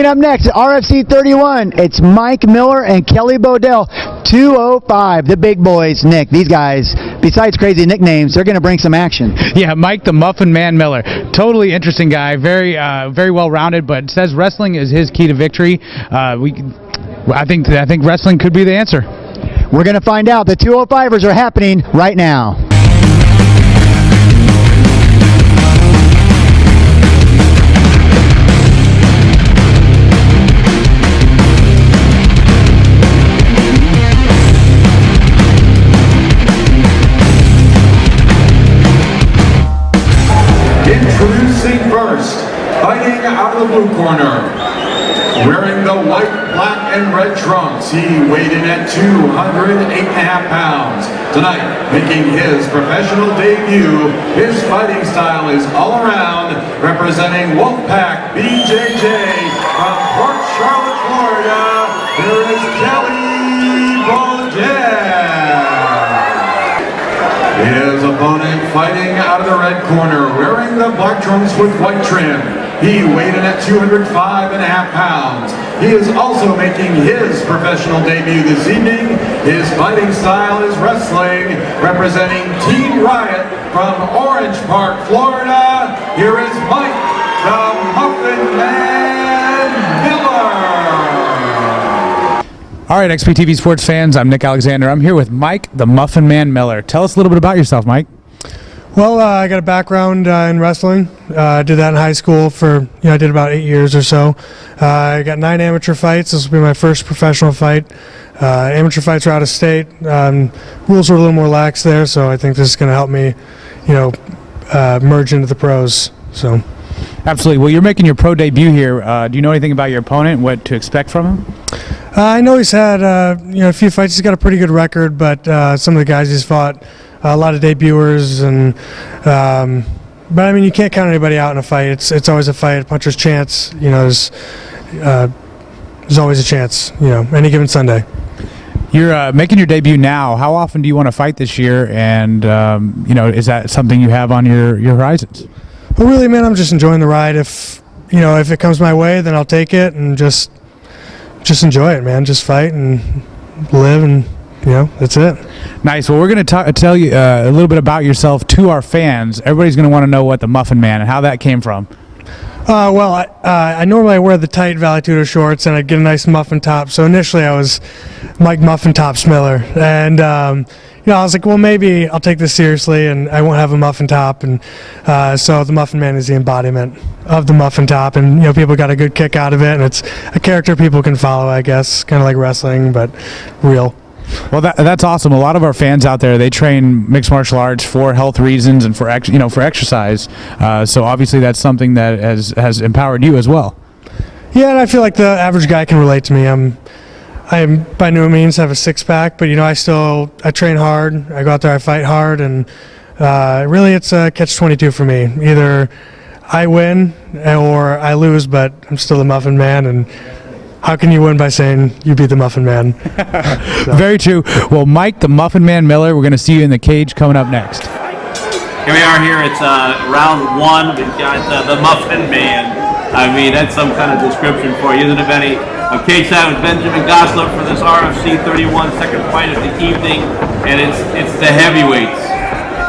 Coming up next, RFC 31, it's Mike Miller and Kelly Bodell, 205, the big boys. Nick, these guys, besides crazy nicknames, they're going to bring some action. Yeah, Mike the Muffin Man Miller, totally interesting guy, very well-rounded, but says wrestling is his key to victory. I think wrestling could be the answer. We're going to find out. The 205ers are happening right now. Introducing first, fighting out of the blue corner, wearing the white, black, and red trunks, he weighed in at 208.5 pounds. Tonight, making his professional debut, his fighting style is all around, representing Wolfpack BJJ from Port Charlotte, Florida. There is Kelly Bodell. His opponent fighting out of the red corner, wearing the black trunks with white trim. He weighed in at 205.5 pounds. He is also making his professional debut this evening. His fighting style is wrestling, representing Team Riot from Orange Park, Florida. Here is Mike the Muffin Man Miller. All right, XPTV Sports fans, I'm Nick Alexander. I'm here with Mike the Muffin Man Miller. Tell us a little bit about yourself, Mike. Well, I got a background in wrestling. I did that in high school for, I did about 8 years or so. I got 9 amateur fights. This will be my first professional fight. Amateur fights are out of state. Rules are a little more lax there, so I think this is going to help me, merge into the pros. So, absolutely. Well, you're making your pro debut here. Do you know anything about your opponent, what to expect from him? I know he's had, a few fights. He's got a pretty good record, but some of the guys he's fought, a lot of debuters, and but I mean, you can't count anybody out in a fight. It's always a fight, a puncher's chance. There's always a chance. Any given Sunday. You're making your debut now. How often do you want to fight this year? And is that something you have on your horizons? Well, really, man, I'm just enjoying the ride. If it comes my way, then I'll take it and just enjoy it, man. Just fight and live, and that's it. Nice. Well, we're going to tell you a little bit about yourself to our fans. Everybody's going to want to know what the Muffin Man and how that came from. I normally wear the tight Valetudo shorts, and I get a nice muffin top. So initially I was Mike Muffin Tops Miller, and I was like, well, maybe I'll take this seriously, and I won't have a muffin top. And so the Muffin Man is the embodiment of the muffin top, and people got a good kick out of it, and it's a character people can follow, I guess, kind of like wrestling, but real. Well, that's awesome. A lot of our fans out there, they train mixed martial arts for health reasons and for exercise. So obviously that's something that has empowered you as well. Yeah, and I feel like the average guy can relate to me. I by no means have a six-pack, but I train hard. I go out there, I fight hard, and really it's a catch-22 for me. Either I win or I lose, but I'm still the Muffin Man, and how can you win by saying you beat the Muffin Man? Very true. Well, Mike the Muffin Man Miller, we're going to see you in the cage coming up next. Here we are here. It's round one. We've got the Muffin Man. I mean, that's some kind of description for you, isn't it, Benny? I'm cage side with Benjamin Gosler for this RFC 31 second fight of the evening, and it's the heavyweights.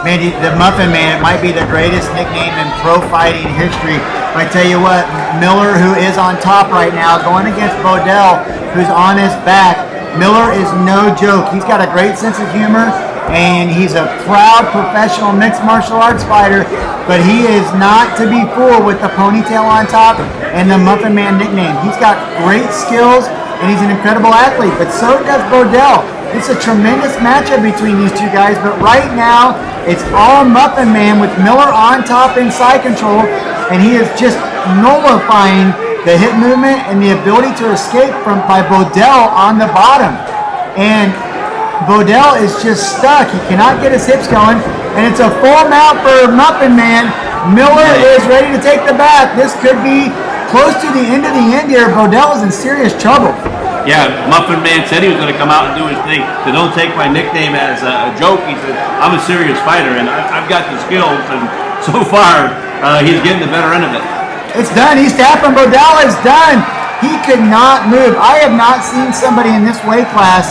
Man, the Muffin Man, it might be the greatest nickname in pro fighting history. But I tell you what, Miller, who is on top right now, going against Bodell, who's on his back. Miller is no joke. He's got a great sense of humor, and he's a proud professional mixed martial arts fighter, but he is not to be fooled with the ponytail on top and the Muffin Man nickname. He's got great skills, and he's an incredible athlete, but so does Bodell. It's a tremendous matchup between these two guys, but right now, it's all Muffin Man with Miller on top in side control, and he is just nullifying the hip movement and the ability to escape by Bodell on the bottom. And Bodell is just stuck. He cannot get his hips going, and it's a full mount for Muffin Man. Miller is ready to take the back. This could be close to the end here. Bodell is in serious trouble. Yeah, Muffin Man said he was going to come out and do his thing. So don't take my nickname as a joke. He said, I'm a serious fighter, and I've got the skills, and so far, he's getting the better end of it. It's done. He's tapping. Bodell is done. He could not move. I have not seen somebody in this weight class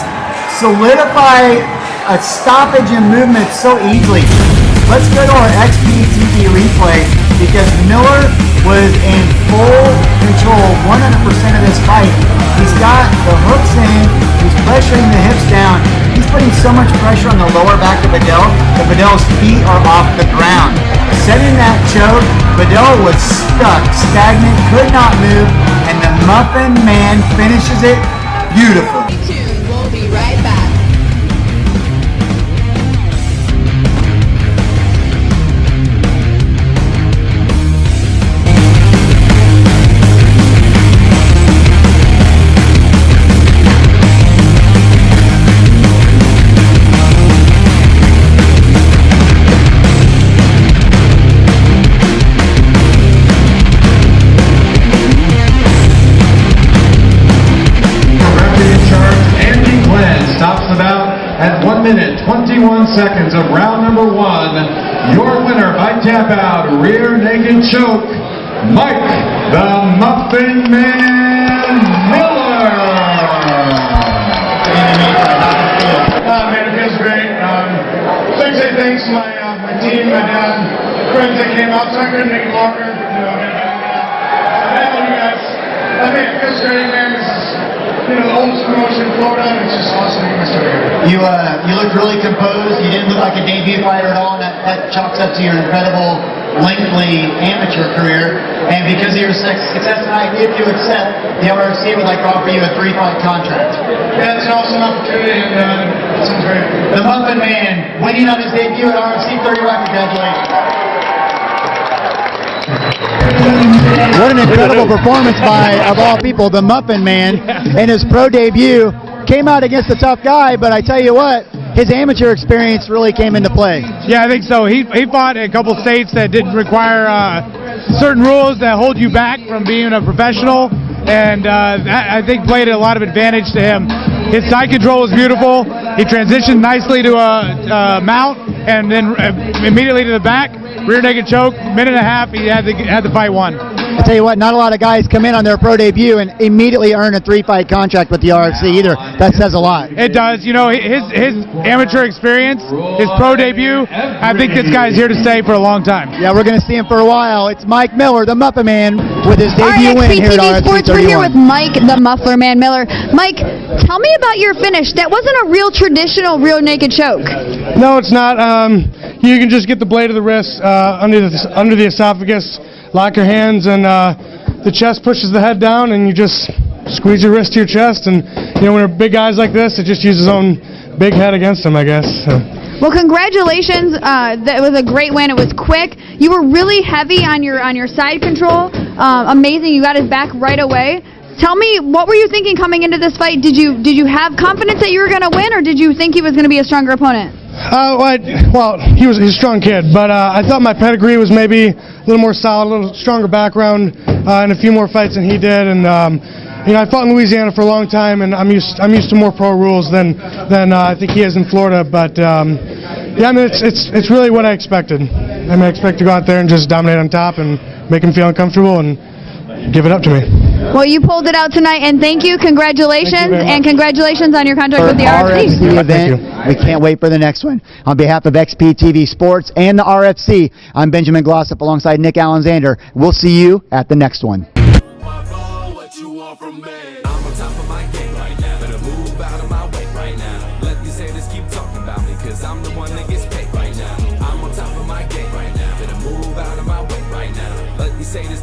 solidify a stoppage in movement so easily. Let's go to our XPTV replay because Miller was in full control 100% of this fight. He's got the hooks in, he's pressuring the hips down. He's putting so much pressure on the lower back of Bodell that Bodell's feet are off the ground. Setting that choke, Bodell was stuck, stagnant, could not move, and the Muffin Man finishes it beautifully. We'll be right back. At 1 minute, 21 seconds of round number 1, your winner by tap out, rear naked choke, Mike the Muffin Man Miller. Man, it feels great. So I say thanks to my team, my dad, friends that came out, so I couldn't make it longer. Thank you guys. Man, it feels great, man. This is, the oldest promotion in Florida, and it's just awesome to be my story here. You looked really composed. You didn't look like a debut fighter at all, and that chalks up to your incredible, lengthy amateur career. And because of your success tonight, if you accept, the RFC would like to offer you a 3-fight contract. Yeah, it's an awesome opportunity, and it sounds great. The Muffin Man, winning on his debut at RFC 31. Congratulations. What an incredible performance by, of all people, the Muffin Man in his pro debut. Came out against a tough guy, but I tell you what, his amateur experience really came into play. Yeah, I think so. He fought in a couple states that didn't require certain rules that hold you back from being a professional, and that, I think, played a lot of advantage to him. His side control was beautiful. He transitioned nicely to a mount, and then immediately to the back. Rear naked choke, minute and a half, he had the fight won. I tell you what, not a lot of guys come in on their pro debut and immediately earn a 3-fight contract with the RFC either. That says a lot. It does. You know, his amateur experience, his pro debut, I think this guy's here to stay for a long time. Yeah, we're going to see him for a while. It's Mike Miller, the Muffin Man, with his debut win here at RFC 31. Sports, we're here with Mike, the Muffler Man Miller. Mike, tell me about your finish. That wasn't a real traditional rear naked choke. No, it's not. You can just get the blade of the wrist under the esophagus, lock your hands, and the chest pushes the head down, and you just squeeze your wrist to your chest. And when there are big guys like this, it just uses his own big head against him, I guess. So. Well, congratulations. That was a great win. It was quick. You were really heavy on your side control. Amazing. You got his back right away. Tell me, what were you thinking coming into this fight? Did you have confidence that you were going to win, or did you think he was going to be a stronger opponent? Well, he's a strong kid, but I thought my pedigree was maybe a little more solid, a little stronger background, and a few more fights than he did. And I fought in Louisiana for a long time, and I'm used to more pro rules than I think he is in Florida. But yeah, I mean it's really what I expected. I mean, I expect to go out there and just dominate on top and make him feel uncomfortable and give it up to me. Well, you pulled it out tonight, and thank you. Congratulations, and congratulations on your contract with the RFC. Event. We can't wait for the next one. On behalf of XPTV Sports and the RFC, I'm Benjamin Glossop alongside Nick Alexander. We'll see you at the next one.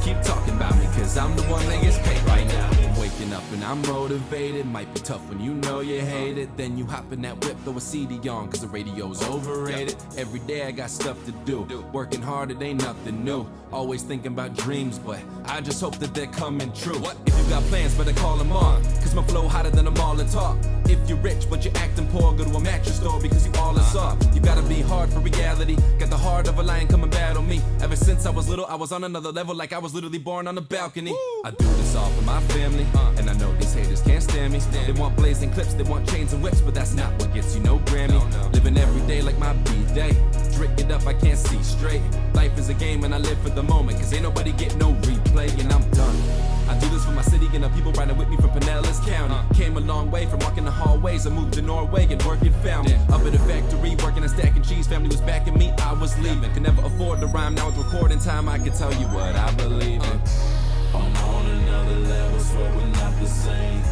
Keep talking about me, cause I'm the one that gets paid right now. I'm waking up and I'm motivated. Might be tough when you know you hate it. Then you hop in that whip, throw a CD on, cause the radio's overrated. Every day I got stuff to do. Working hard, it ain't nothing new. Always thinking about dreams, but I just hope that they're coming true. If you got plans, better call them on, cause my flow hotter than a mall and talk. If you're rich, but you're acting poor, go to a mattress store because you all is soft. You gotta be hard for reality. Got the heart of a lion, come and battle me. Ever since I was little, I was on another level, like I was literally born on a balcony. I do this all for my family, and I know these haters can't stand me. They want blazing clips, they want chains and whips, but that's not what gets you no Grammy. Living every day like my B-day. Drink it up, I can't see straight. Life is a game and I live for the moment, cause ain't nobody get no replay, and I'm done. I do this for my city and the people riding with me from Pinellas County. Came a long way from walking the hallways. I moved to Norway and work it found me. Up at the factory, working and stacking cheese. Family was backing me, I was leaving. Could never afford to rhyme, now it's recording time. I can tell you what I believe in. I'm on another level, swear we're not the same.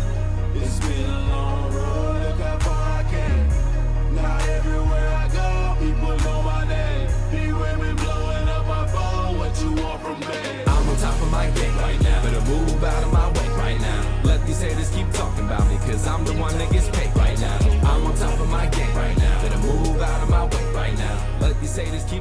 It's been a long road, look how far I came. Now everywhere I go, people know my name. Be women blowing up my phone, what you want from me? I'm on top of my game right now. Better move out of my way right now. Let these haters keep talking about me, cause I'm the one that gets paid right now. I'm on top of my game right now. Better move out of my way right now. Let these haters keep